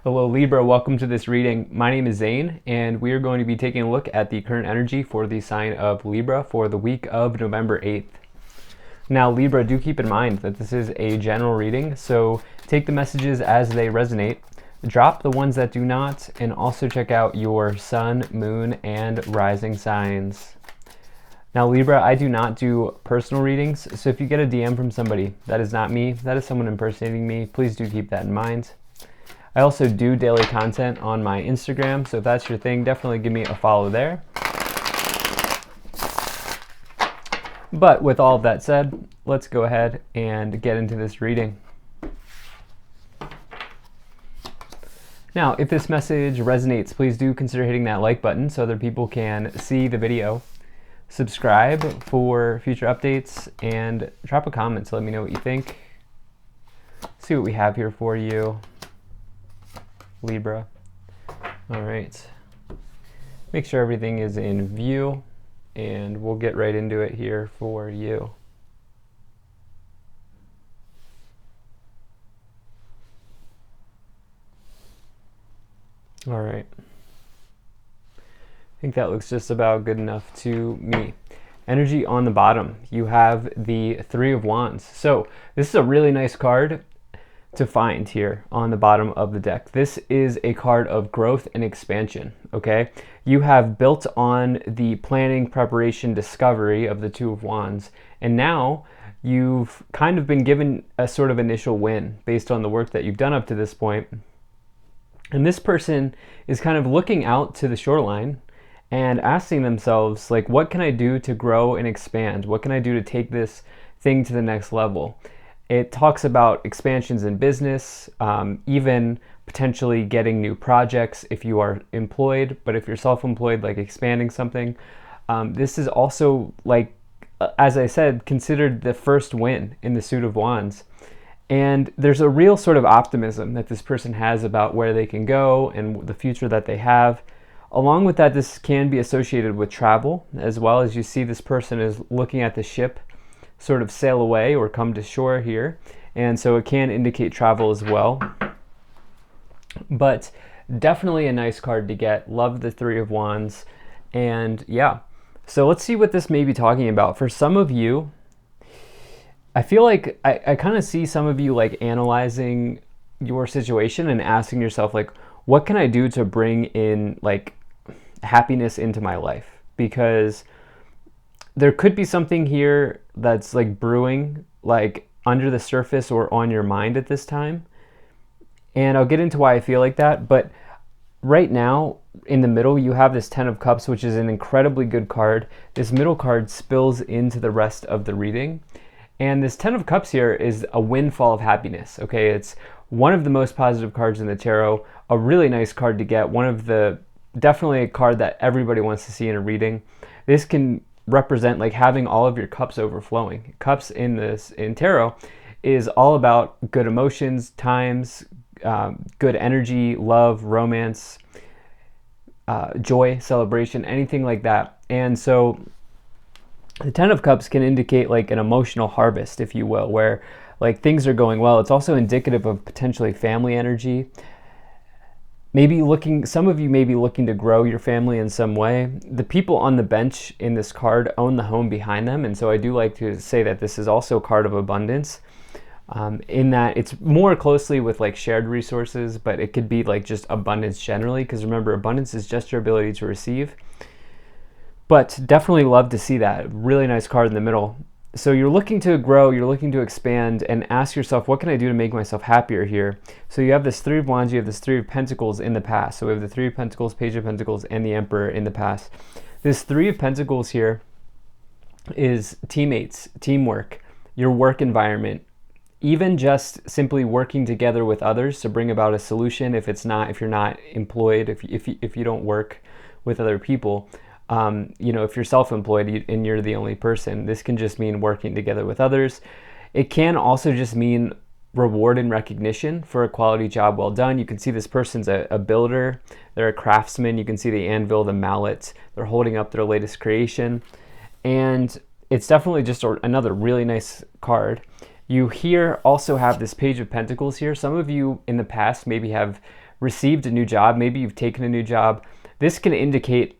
Hello Libra, welcome to this reading. My name is Zane and we are going to be taking a look at the current energy for the sign of Libra for the week of November 8th. Now Libra, do keep in mind that this is a general reading, so take the messages as they resonate, drop the ones that do not, and also check out your sun, moon, and rising signs. Now Libra, I do not do personal readings, so if you get a DM from somebody, that is not me, that is someone impersonating me, please do keep that in mind. I also do daily content on my Instagram, so if that's your thing, definitely give me a follow there. But with all of that said, let's go ahead and get into this reading. Now, if this message resonates, please do consider hitting that like button so other people can see the video. Subscribe for future updates and drop a comment to let me know what you think. See what we have here for you, Libra. All right. Make sure everything is in view and we'll get right into it here for you. All right. I think that looks just about good enough to me. Energy on the bottom, you have the Three of Wands. So this is a really nice card to find here on the bottom of the deck. This is a card of growth and expansion, okay? You have built on the planning, preparation, discovery of the Two of Wands, and now you've kind of been given a sort of initial win based on the work that you've done up to this point. And this person is kind of looking out to the shoreline and asking themselves, like, what can I do to grow and expand? What can I do to take this thing to the next level? It talks about expansions in business, even potentially getting new projects if you are employed, but if you're self-employed, like expanding something. This is also, like, as I said, considered the first win in the Suit of Wands. And there's a real sort of optimism that this person has about where they can go and the future that they have. Along with that, this can be associated with travel as well. As you see, this person is looking at the ship sort of sail away or come to shore here, and so it can indicate travel as well. But definitely a nice card to get. Love the Three of Wands. And yeah, so let's see what this may be talking about. For some of you, I feel like I kind of see some of you like analyzing your situation and asking yourself, like, what can I do to bring in like happiness into my life? Because there could be something here that's like brewing, like under the surface or on your mind at this time. And I'll get into why I feel like that. But right now, in the middle, you have this Ten of Cups, which is an incredibly good card. This middle card spills into the rest of the reading. And this Ten of Cups here is a windfall of happiness, okay? It's one of the most positive cards in the tarot, a really nice card to get, definitely a card that everybody wants to see in a reading. This can represent like having all of your cups overflowing. Cups in tarot is all about good emotions, times, good energy, love, romance, joy, celebration, anything like that. And so the Ten of Cups can indicate like an emotional harvest, if you will, where like things are going well. It's also indicative of potentially family energy. Some of you may be looking to grow your family in some way. The people on the bench in this card own the home behind them, and so I do like to say that this is also a card of abundance, in that it's more closely with like shared resources, but it could be like just abundance generally, because remember, abundance is just your ability to receive. But definitely love to see that. Really nice card in the middle. So you're looking to grow, you're looking to expand, and ask yourself, what can I do to make myself happier here? So you have this Three of Wands, you have this Three of Pentacles in the past. So we have the Three of Pentacles, Page of Pentacles, and the Emperor in the past. This Three of Pentacles here is teammates, teamwork, your work environment, even just simply working together with others to bring about a solution if you're not employed, if you don't work with other people. If you're self-employed and you're the only person, this can just mean working together with others. It can also just mean reward and recognition for a quality job well done. You can see this person's a builder, they're a craftsman. You can see the anvil, the mallet, they're holding up their latest creation. And it's definitely just another really nice card. You here also have this Page of Pentacles here. Some of you in the past maybe have received a new job, maybe you've taken a new job. This can indicate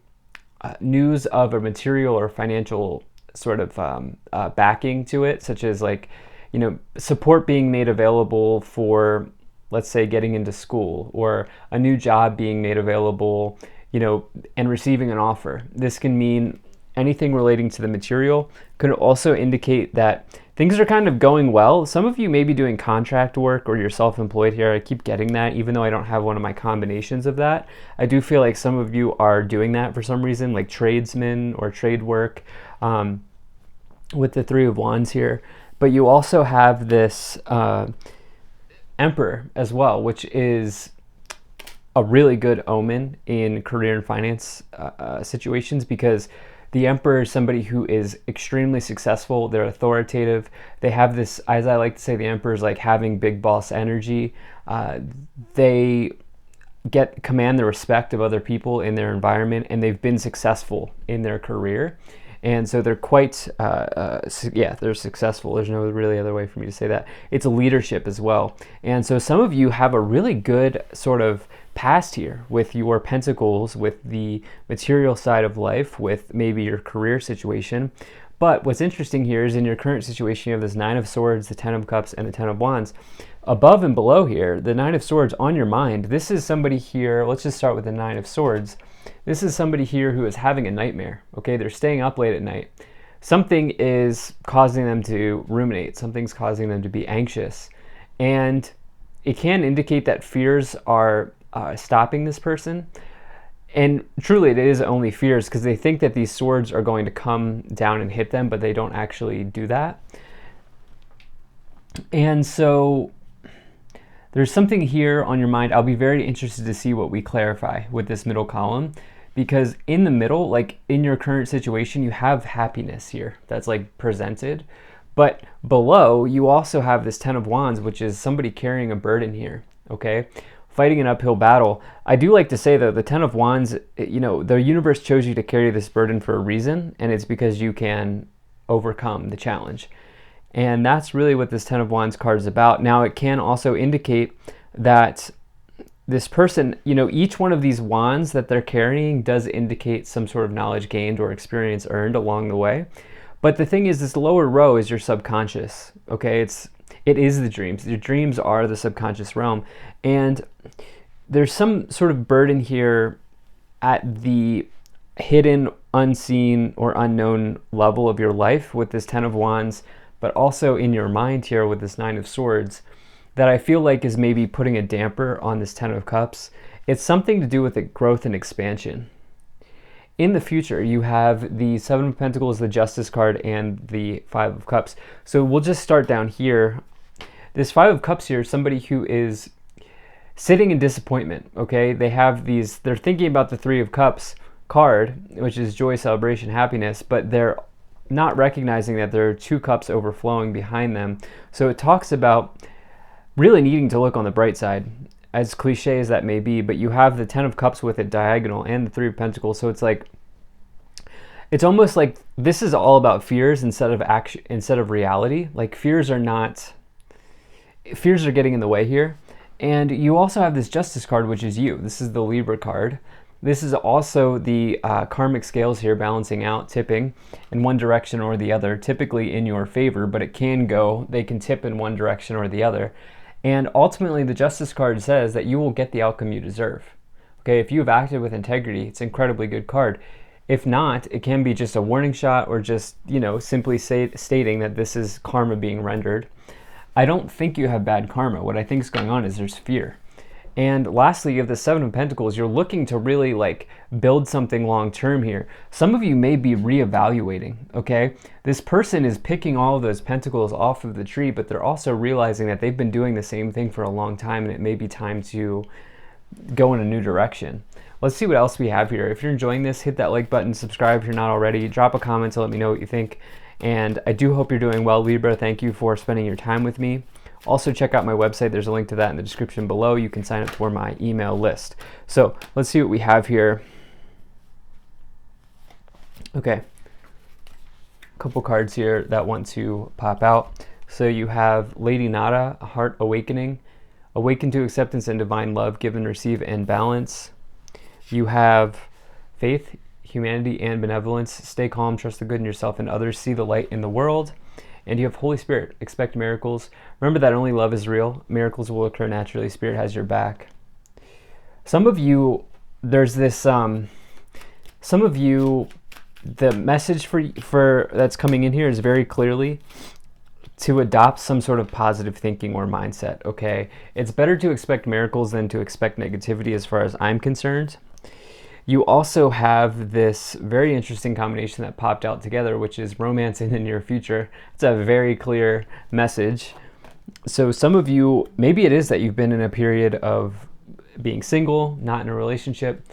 news of a material or financial sort of backing to it, such as like, support being made available for, let's say, getting into school, or a new job being made available, and receiving an offer. This can mean anything relating to the material. Could also indicate that things are kind of going well. Some of you may be doing contract work or you're self-employed here. I keep getting that, even though I don't have one of my combinations of that. I do feel like some of you are doing that for some reason, like tradesmen or trade work, with the Three of Wands here. But you also have this Emperor as well, which is a really good omen in career and finance situations, because the Emperor is somebody who is extremely successful. They're authoritative. They have this, as I like to say, the Emperor is like having big boss energy. They command the respect of other people in their environment, and they've been successful in their career. And so they're quite, they're successful. There's no really other way for me to say that. It's a leadership as well. And so some of you have a really good sort of past here with your pentacles, with the material side of life, with maybe your career situation. But what's interesting here is in your current situation, you have this Nine of Swords, the Ten of Cups, and the Ten of Wands. Above and below here, the Nine of Swords on your mind, this is somebody here, let's just start with the Nine of Swords. This is somebody here who is having a nightmare, okay? They're staying up late at night. Something is causing them to ruminate. Something's causing them to be anxious. And it can indicate that fears are stopping this person. And truly, it is only fears, because they think that these swords are going to come down and hit them, but they don't actually do that. And so there's something here on your mind. I'll be very interested to see what we clarify with this middle column, because in the middle, like in your current situation, you have happiness here that's like presented. But below, you also have this Ten of Wands, which is somebody carrying a burden here, okay? Fighting an uphill battle. I do like to say, though, the Ten of Wands, the universe chose you to carry this burden for a reason, and it's because you can overcome the challenge. And that's really what this Ten of Wands card is about. Now, it can also indicate that this person, each one of these wands that they're carrying does indicate some sort of knowledge gained or experience earned along the way. But the thing is, this lower row is your subconscious, okay? It is the dreams. Your dreams are the subconscious realm. And there's some sort of burden here at the hidden, unseen, or unknown level of your life with this Ten of Wands, but also in your mind here with this Nine of Swords, that I feel like is maybe putting a damper on this Ten of Cups. It's something to do with the growth and expansion. In the future, you have the Seven of Pentacles, the Justice card, and the Five of Cups. So we'll just start down here. This Five of Cups here is somebody who is sitting in disappointment, okay? They're thinking about the Three of Cups card, which is joy, celebration, happiness, but they're not recognizing that there are two cups overflowing behind them. So it talks about really needing to look on the bright side, as cliche as that may be, but you have the Ten of Cups with it diagonal and the Three of Pentacles. So it's like, it's almost like this is all about fears instead of action, instead of reality. Like fears are getting in the way here. And you also have this Justice card, which is you. This is the Libra card. This is also the karmic scales here balancing out, tipping in one direction or the other, typically in your favor, but they can tip in one direction or the other. And ultimately, the Justice card says that you will get the outcome you deserve. Okay, if you have acted with integrity, it's an incredibly good card. If not, it can be just a warning shot, or just, simply stating that this is karma being rendered. I don't think you have bad karma. What I think is going on is there's fear. And lastly, you have the Seven of Pentacles. You're looking to really build something long term here. Some of you may be reevaluating, okay? This person is picking all of those pentacles off of the tree, but they're also realizing that they've been doing the same thing for a long time, and it may be time to go in a new direction. Let's see what else we have here. If you're enjoying this, hit that like button, subscribe if you're not already, drop a comment to let me know what you think. And I do hope you're doing well, Libra. Thank you for spending your time with me. Also, check out my website. There's a link to that in the description below. You can sign up for my email list. So let's see what we have here. Okay, a couple cards here that want to pop out. So you have Lady Nada, a Heart Awakening, Awaken to acceptance and divine love, give and receive and balance. You have faith, humanity, and benevolence. Stay calm, trust the good in yourself and others, see the light in the world. And you have Holy Spirit, expect miracles. Remember that only love is real. Miracles will occur naturally. Spirit has your back. Some of you, there's this, some of you, the message for that's coming in here is very clearly to adopt some sort of positive thinking or mindset, okay? It's better to expect miracles than to expect negativity as far as I'm concerned. You also have this very interesting combination that popped out together, which is romance in the near future. It's a very clear message. So some of you, maybe it is that you've been in a period of being single, not in a relationship,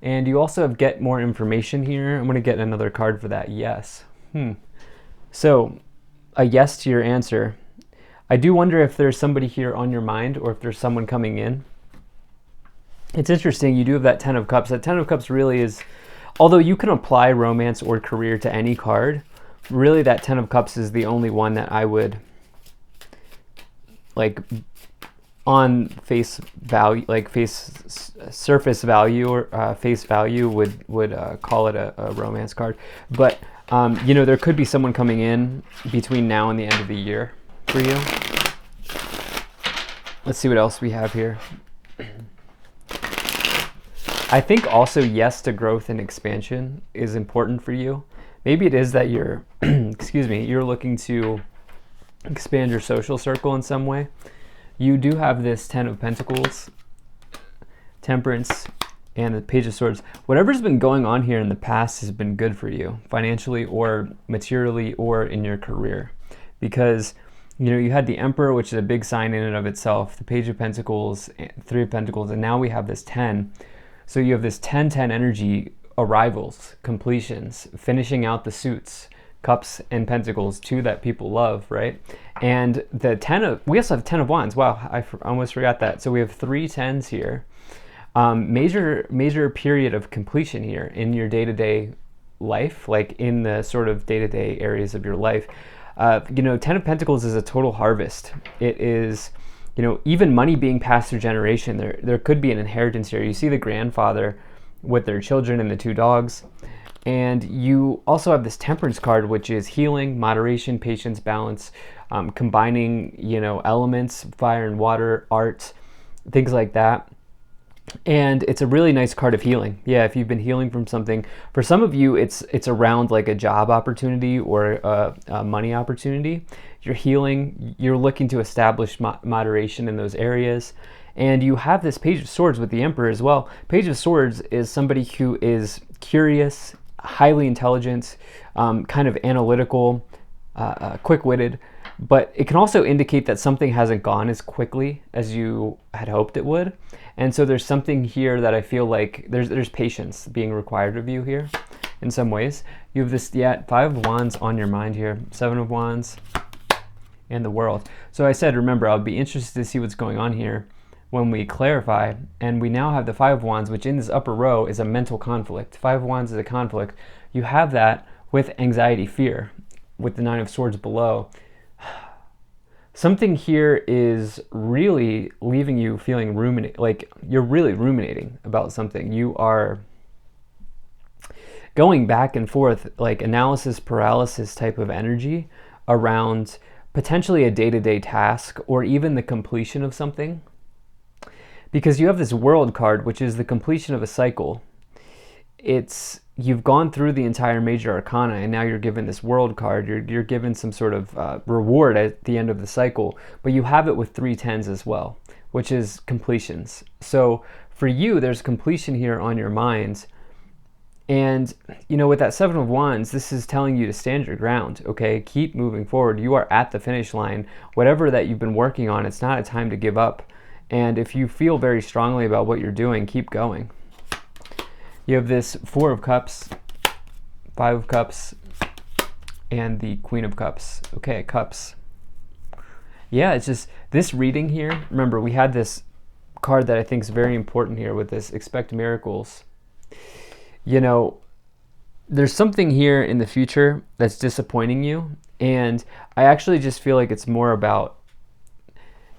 and you also get more information here. I'm going to get another card for that. Yes. So a yes to your answer. I do wonder if there's somebody here on your mind or if there's someone coming in. It's interesting, you do have that 10 of Cups. That 10 of Cups really is, although you can apply romance or career to any card, really that 10 of Cups is the only one that I would, like, on face value, like surface value or face value would call it a romance card. But you know, there could be someone coming in between now and the end of the year for you. Let's see what else we have here. I think also yes to growth and expansion is important for you. Maybe it is that you're, excuse me, you're looking to expand your social circle in some way. You do have this 10 of Pentacles, Temperance, and the Page of Swords. Whatever's been going on here in the past has been good for you, financially or materially or in your career. Because, you know, you had the Emperor, which is a big sign in and of itself, the Page of Pentacles, 3 of Pentacles, and now we have this 10. So you have this 10-10 energy, arrivals, completions, finishing out the suits, Cups and Pentacles, 2 that people love, right? And the 10 of, we also have 10 of Wands. Wow, I almost forgot that. So we have 3 10s here. Major period of completion here in your day-to-day life, like in the sort of day-to-day areas of your life. You know, 10 of Pentacles is a total harvest. It is, you know, even money being passed through generation. There could be an inheritance here. You see the grandfather with their children and the 2 dogs. And you also have this Temperance card, which is healing, moderation, patience, balance, combining, you know, elements, fire and water, art, things like that. And it's a really nice card of healing. Yeah, if you've been healing from something, for some of you, it's around like a job opportunity or a money opportunity. You're healing, you're looking to establish moderation in those areas. And you have this Page of Swords with the Emperor as well. Page of Swords is somebody who is curious, highly intelligent, kind of analytical, quick-witted, but it can also indicate that something hasn't gone as quickly as you had hoped it would. And so there's something here that I feel like there's patience being required of you here in some ways. You have this 5 of Wands on your mind here, 7 of Wands, and the World. So I said, remember, I'll be interested to see what's going on here when we clarify. And we now have the 5 of Wands, which in this upper row is a mental conflict. 5 of Wands is a conflict. You have that with anxiety, fear, with the 9 of Swords below. Something here is really leaving you feeling like you're really ruminating about something. You are going back and forth, like analysis paralysis type of energy around potentially a day-to-day task or even the completion of something. Because you have this World card, which is the completion of a cycle. You've gone through the entire major arcana, and now you're given this World card. You're given some sort of reward at the end of the cycle, but you have it with 3 10s as well, which is completions. So for you, there's completion here on your mind. And, you know, with that 7 of Wands, this is telling you to stand your ground, okay? Keep moving forward. You are at the finish line. Whatever that you've been working on, it's not a time to give up. And if you feel very strongly about what you're doing, keep going. You have this 4 of Cups, 5 of Cups, and the Queen of Cups. Okay, Cups. Yeah, it's just this reading here. Remember, we had this card that I think is very important here with this expect miracles. You know, there's something here in the future that's disappointing you. And I actually just feel like it's more about,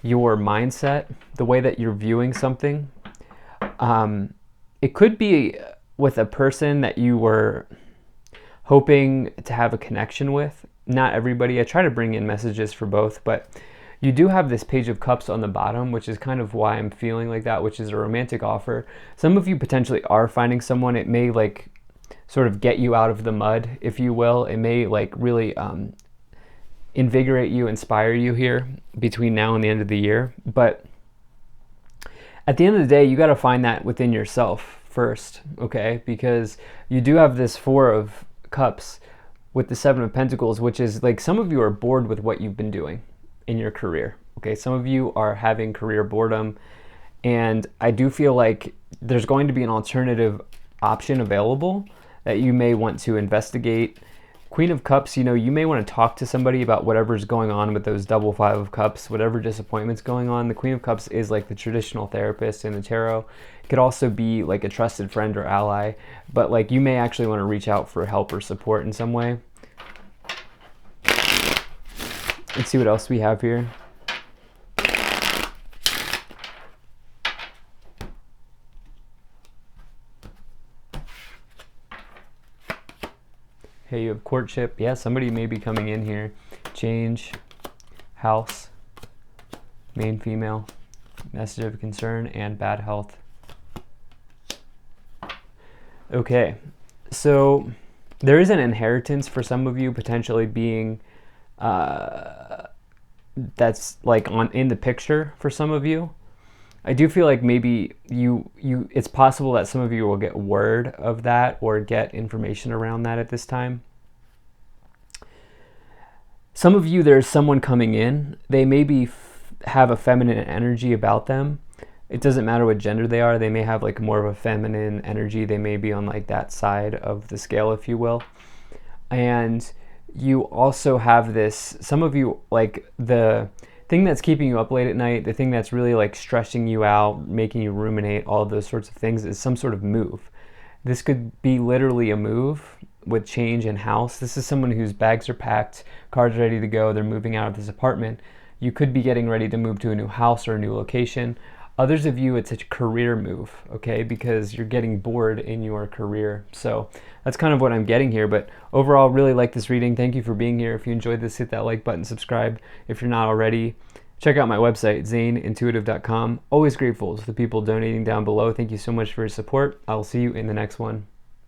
your mindset, the way that you're viewing something. It could be with a person that you were hoping to have a connection with. Not everybody. I try to bring in messages for both, but you do have this Page of Cups on the bottom, which is kind of why I'm feeling like that, which is a romantic offer. Some of you potentially are finding someone. It may like sort of get you out of the mud, if you will. It may like really invigorate you, inspire you here between now and the end of the year. But at the end of the day, you got to find that within yourself first, okay? Because you do have this Four of Cups with the Seven of Pentacles, which is like some of you are bored with what you've been doing in your career, okay? Some of you are having career boredom, and I do feel like there's going to be an alternative option available that you may want to investigate. Queen of Cups, you may want to talk to somebody about whatever's going on with those double Five of Cups, whatever disappointment's going on. The Queen of Cups is like the traditional therapist in the tarot. It could also be like a trusted friend or ally, but like you may actually want to reach out for help or support in some way. Let's see what else we have here. Hey, you have courtship. Yeah, somebody may be coming in here. Change, house, main female, message of concern, and bad health. Okay, so there is an inheritance for some of you potentially being that's like in the picture for some of you. I do feel like maybe it's possible that some of you will get word of that or get information around that at this time. Some of you, there's someone coming in. They maybe have a feminine energy about them. It doesn't matter what gender they are. They may have like more of a feminine energy. They may be on like that side of the scale, if you will. And you also have this, some of you, like the thing that's keeping you up late at night, the thing that's really like stressing you out, making you ruminate, all of those sorts of things is some sort of move. This could be literally a move with change in house. This is someone whose bags are packed, cards ready to go, they're moving out of this apartment. You could be getting ready to move to a new house or a new location. Others of you, it's a career move, okay, because you're getting bored in your career. So that's kind of what I'm getting here. But overall, really like this reading. Thank you for being here. If you enjoyed this, hit that like button, subscribe if you're not already. Check out my website, zaneintuitive.com. Always grateful to the people donating down below. Thank you so much for your support. I'll see you in the next one.